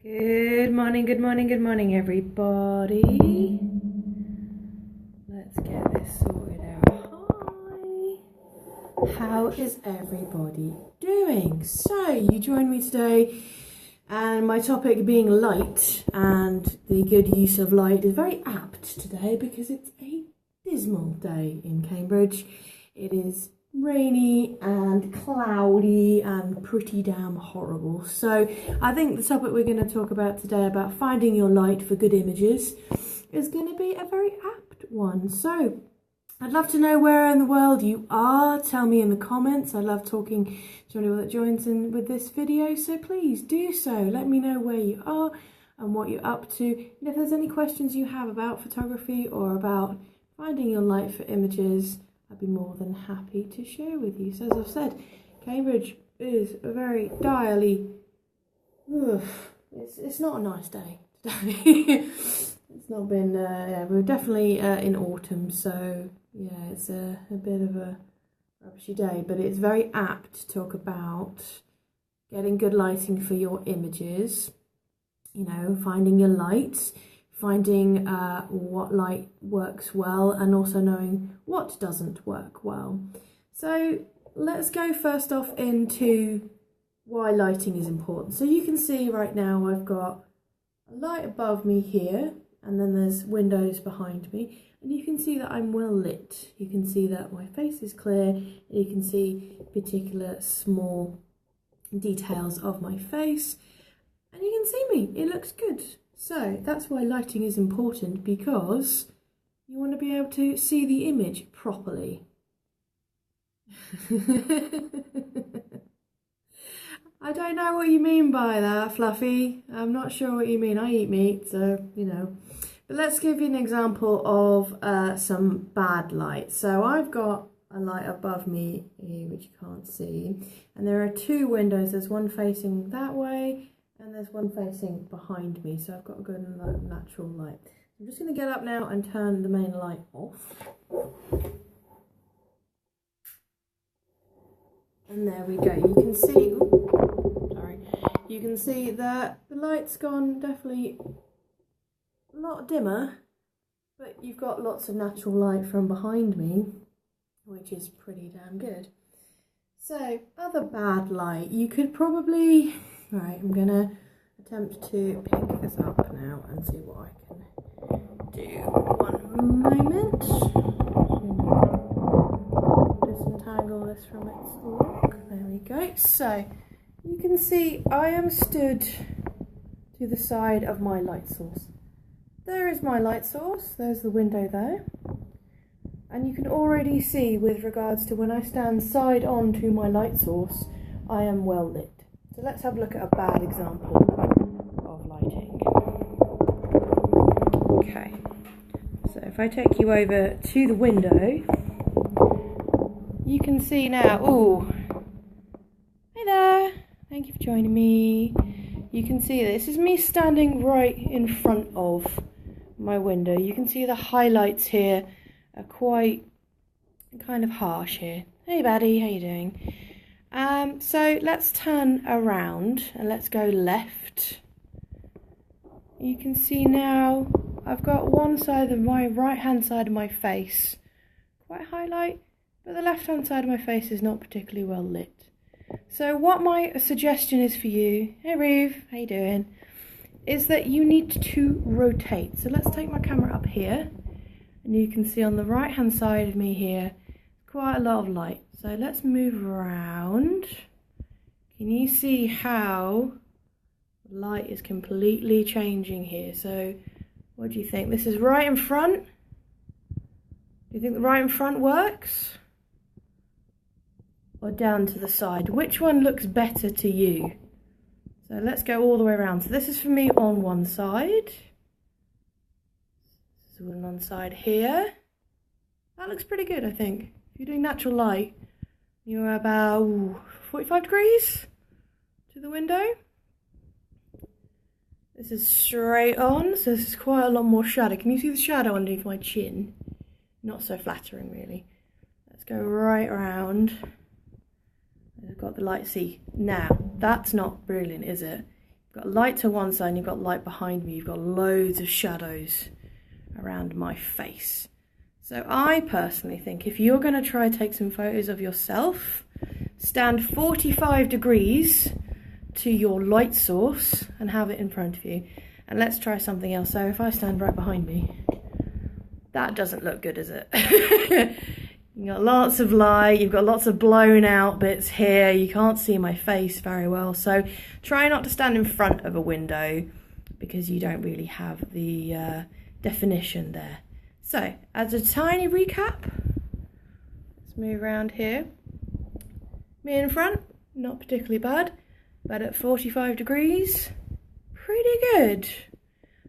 Good morning, good morning, good morning, everybody. Let's get this sorted out. Hi. How is everybody doing? So, you joined me today, and my topic being light and the good use of light is very apt today because it's a dismal day in Cambridge. It is rainy and cloudy and pretty damn horrible. So I think the topic we're going to talk about today about finding your light for good images is going to be a very apt one. So I'd love to know where in the world you are. Tell me in the comments. I love talking to anyone that joins in with this video, so please do so. Let me know where you are and what you're up to, and if there's any questions you have about photography or about finding your light for images, I'd be more than happy to share with you. So as I've said, Cambridge is a very direly, it's not a nice day today. It's not been, yeah, we're definitely in autumn, so yeah, it's a bit of a rubbishy day, but it's very apt to talk about getting good lighting for your images, you know, finding your lights, finding what light works well, and also knowing what doesn't work well. So let's go first off into why lighting is important. So you can see right now I've got a light above me here, and then there's windows behind me, and you can see that I'm well lit. You can see that my face is clear, and you can see particular small details of my face, and you can see me, it looks good. So that's why lighting is important, because you want to be able to see the image properly. I don't know what you mean by that, Fluffy. I'm not sure what you mean. I eat meat, so, you know. But let's give you an example of some bad light. So I've got a light above me here, which you can't see. And there are two windows. There's one facing that way, and there's one facing behind me, so I've got a good natural light. I'm just going to get up now and turn the main light off. And there we go. You can see, you can see that the light's gone definitely a lot dimmer, but you've got lots of natural light from behind me, which is pretty damn good. So, other bad light, you could probably, right, I'm gonna attempt to pick this up now and see what I can do. One moment. Disentangle this from its lock. There we go. So, you can see I am stood to the side of my light source. There is my light source, there's the window there. And you can already see with regards to when I stand side on to my light source, I am well lit. So let's have a look at a bad example of lighting. Okay, so if I take you over to the window, you can see now, ooh, hey there, thank you for joining me. You can see this is me standing right in front of my window. You can see the highlights here are quite kind of harsh here. Hey buddy, how you doing? So let's turn around and let's go left. You can see now I've got one side of my right hand side of my face quite highlight, but the left hand side of my face is not particularly well lit. So what my suggestion is for you, hey Reeve, how you doing, is that you need to rotate. So let's take my camera up here, and you can see on the right hand side of me here quite a lot of light. So let's move around. Can you see how light is completely changing here? So what do you think? This is right in front. Do you think the right in front works? Or down to the side? Which one looks better to you? So let's go all the way around. So this is for me on one side. This is one side here. That looks pretty good, I think. If you're doing natural light, you're about 45 degrees to the window. This is straight on, so this is quite a lot more shadow. Can you see the shadow underneath my chin? Not so flattering, really. Let's go right around. I've got the light. See, now, that's not brilliant, is it? You've got light to one side and you've got light behind me. You've got loads of shadows around my face. So I personally think if you're going to try to take some photos of yourself, stand 45 degrees to your light source and have it in front of you. And let's try something else. So if I stand right behind me, that doesn't look good, is it? You've got lots of light, you've got lots of blown out bits here, you can't see my face very well, so try not to stand in front of a window because you don't really have the definition there. So, as a tiny recap, let's move around here. Me in front, not particularly bad, but at 45 degrees, pretty good.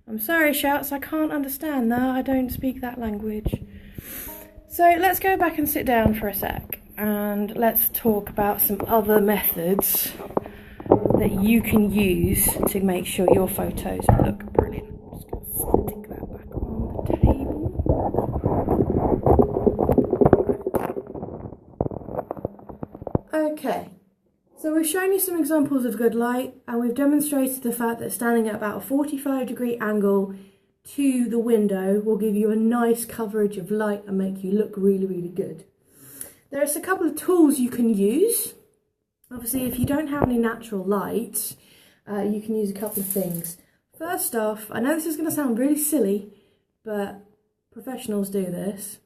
I'm sorry, Shouts, I can't understand that, I don't speak that language. So let's go back and sit down for a sec and let's talk about some other methods that you can use to make sure your photos look brilliant. I'm just going to stick that back on the table. Okay, so we've shown you some examples of good light and we've demonstrated the fact that standing at about a 45-degree angle to the window will give you a nice coverage of light and make you look really, really good. There's a couple of tools you can use. Obviously, if you don't have any natural light, you can use a couple of things. First off, I know this is going to sound really silly, but professionals do this.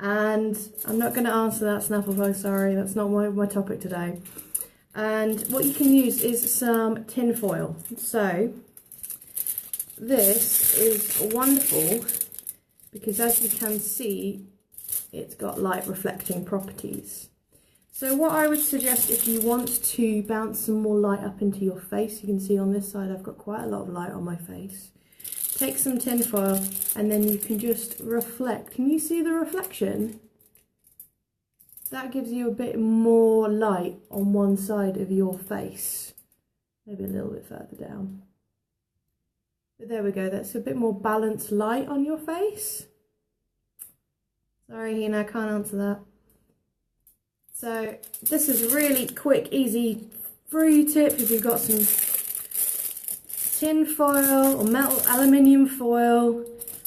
And I'm not going to answer that Snapplephone, sorry, that's not my topic today. And what you can use is some tin foil. So this is wonderful because as you can see, it's got light reflecting properties. So what I would suggest if you want to bounce some more light up into your face, you can see on this side I've got quite a lot of light on my face. Take some tin foil and then you can just reflect. Can you see the reflection? That gives you a bit more light on one side of your face. Maybe a little bit further down. But there we go, that's a bit more balanced light on your face. Sorry, Hina, I can't answer that. So this is a really quick, easy, free tip if you've got some tin foil or metal aluminium foil.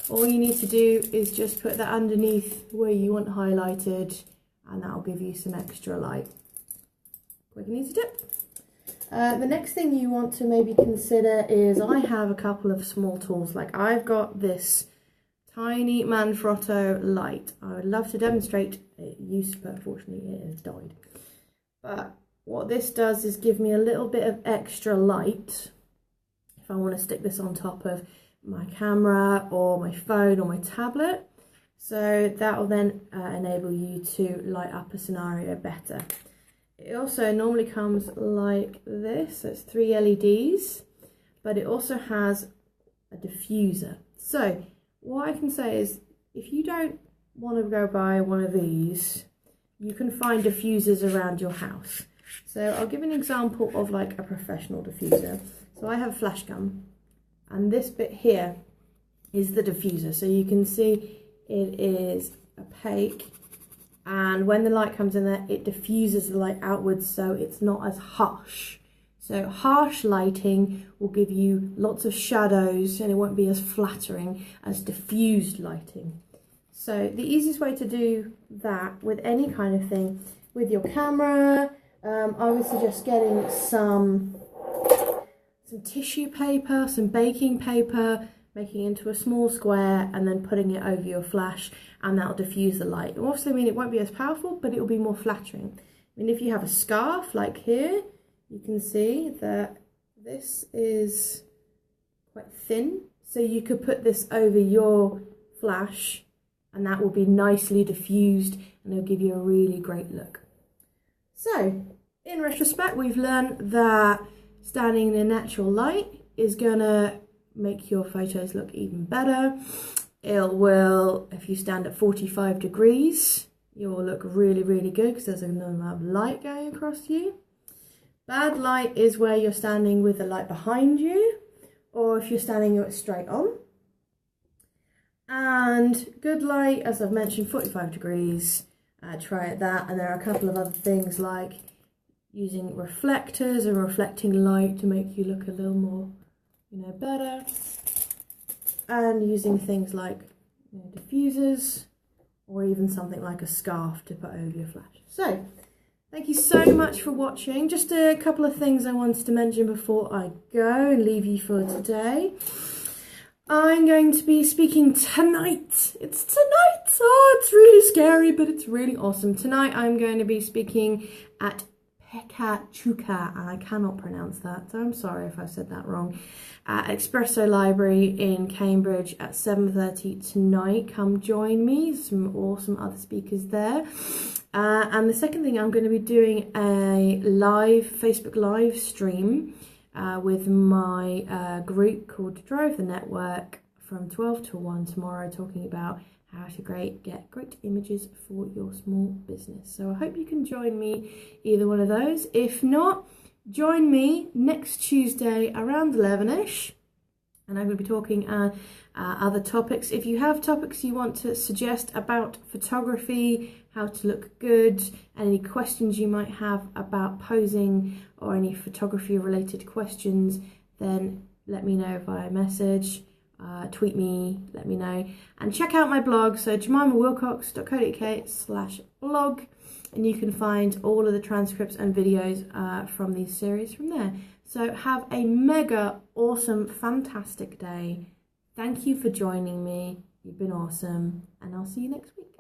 All you need to do is just put that underneath where you want highlighted and that'll give you some extra light. Quick and easy tip. The next thing you want to maybe consider is I have a couple of small tools. Like I've got this tiny Manfrotto light. I would love to demonstrate use, but unfortunately it has died. But what this does is give me a little bit of extra light if I want to stick this on top of my camera or my phone or my tablet. So that will then enable you to light up a scenario better. It also normally comes like this, so it's 3 LEDs, but it also has a diffuser. So what I can say is if you don't want to go buy one of these, you can find diffusers around your house. So I'll give an example of like a professional diffuser. So I have a flash gun and this bit here is the diffuser. So you can see it is opaque. And when the light comes in there, it diffuses the light outwards so it's not as harsh. So harsh lighting will give you lots of shadows and it won't be as flattering as diffused lighting. So the easiest way to do that with any kind of thing, with your camera, I would suggest getting some tissue paper, some baking paper, making it into a small square and then putting it over your flash and that'll diffuse the light. It will also mean it won't be as powerful, but it will be more flattering. I mean, if you have a scarf like here, you can see that this is quite thin. So you could put this over your flash and that will be nicely diffused and it'll give you a really great look. So in retrospect, we've learned that standing in the natural light is gonna make your photos look even better. It will, if you stand at 45 degrees, you will look really, really good because there's an amount of light going across you. Bad light is where you're standing with the light behind you, or if you're standing straight on. And good light, as I've mentioned, 45 degrees, try at that. And there are a couple of other things like using reflectors and reflecting light to make you look a little more, better. And using things like diffusers or even something like a scarf to put over your flash. So, thank you so much for watching. Just a couple of things I wanted to mention before I go and leave you for today. I'm going to be speaking tonight. It's tonight. Oh, it's really scary, but it's really awesome. Tonight I'm going to be speaking at Peka Chuka, and I cannot pronounce that, so I'm sorry if I said that wrong, at Espresso Library in Cambridge at 7:30 tonight. Come join me, some awesome other speakers there. And the second thing, I'm going to be doing a Facebook live stream with my group called Drive the Network from 12 to 1 tomorrow, talking about how to get great images for your small business. So I hope you can join me either one of those. If not, join me next Tuesday around 11ish, and I'm going to be talking other topics. If you have topics you want to suggest about photography, how to look good, any questions you might have about posing or any photography related questions, then let me know via message. Tweet me, let me know, and check out my blog, so jemimawilcox.co.uk/blog, and you can find all of the transcripts and videos from these series from there. So have a mega awesome, fantastic day. Thank you for joining me. You've been awesome, and I'll see you next week.